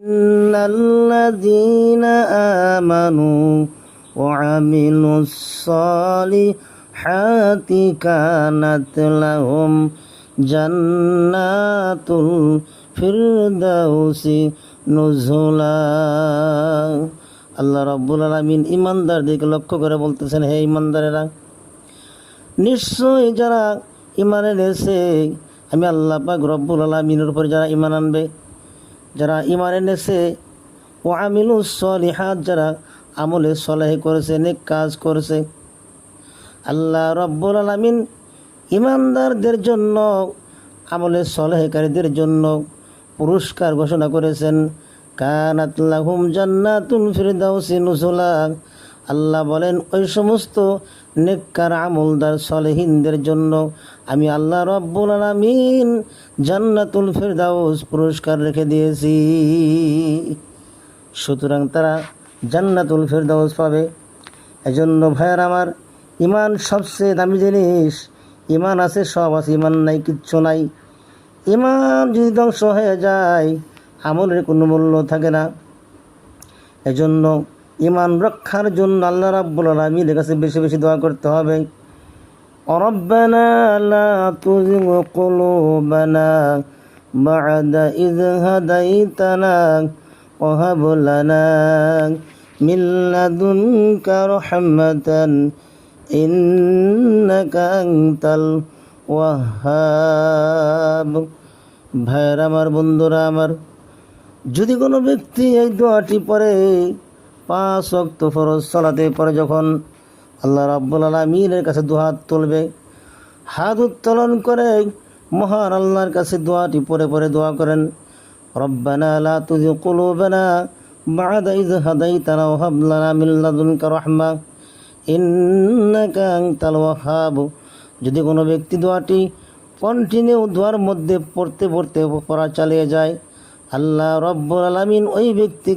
ইন্নাল্লাযীনা আমানু ওয়া আমিলুস সালিহাতি কানাত লাহুম জান্নাতুল ফিরদাউসি নুজুলা। আল্লাহ রাব্বুল আলামিন ইমানদারদেরকে লক্ষ্য করে বলতেছেন, হে ইমানদারেরা, নিশ্চয় যারা ঈমান এনেছে, আমি আল্লাহ পাক রব্বুল আলামিনের উপর যারা ঈমান আনবে, যারা ঈমান এনেছে, ও আমিলুস সলিহাত, যারা আমলে সলেহ করেছে, নেক কাজ করেছে, আল্লাহ রব্বুল আলামিন ঈমানদারদের জন্য, আমলে সলেহকারীদের জন্য পুরস্কার ঘোষণা করেছেন। কানাত লাহুম জান্নাতুল ফিরদাউসি নুজুলা। আল্লাহ বলেন, ওই সমস্ত নেককার আমলদার সলেহিনদের জন্য আমি আল্লাহ রব্বুল আলামিন জান্নাতুল ফিরদাউস পুরস্কার রেখে দিয়েছি। সুতরাং তারা জান্নাতুল ফিরদাউস পাবে। এজন্য ভাইয়ার আমার, ঈমান সবচেয়ে দামি জিনিস। ঈমান আছে সব আছে, ঈমান নাই কিচ্ছু নাই। ঈমান যদি ধ্বংস হয়ে যায়, আমলের কোনো মূল্য থাকে না। এজন্য ঈমান রক্ষার জন্য আল্লাহ রাব্বুল আলামিনের কাছে বেশি বেশি দোয়া করতে হবে। রব্বানা লা তুযিগ কুলুবানা বা'দা ইয হাদাইতানা ওয়া হাব লানা মিন লাদুনকা রাহমাতান ইন্নাকা আনতাল ওয়াহ্হাব। ভাইয়েরা আমার, বন্ধুরা আমার, যদি কোনো ব্যক্তি এই দোয়াটি পড়ে 5 ওয়াক্ত ফরজ সালাতে পরে, যখন আল্লাহ রাব্বুল আলামিনের কাছে দুহাত তুলবে, হাত উত্তোলন করে মহান আল্লাহর কাছে দোয়াটি পড়ে পড়ে দোয়া করেন, রব্বানা লা তুযিগ কুলুবানা বা'দা ইয হাদাইতানা ওয়া হাব লানা মিন লাদুনকা রাহমা ইন্নাকা আনতাল ওয়াহ্হাব। যদি কোনো ব্যক্তি দোয়াটি কন্টিনিউ দোয়ার মধ্যে পড়তে পড়তে পড়া চালিয়ে যায়, আল্লাহ রব্বুল আলামিন ওই ব্যক্তি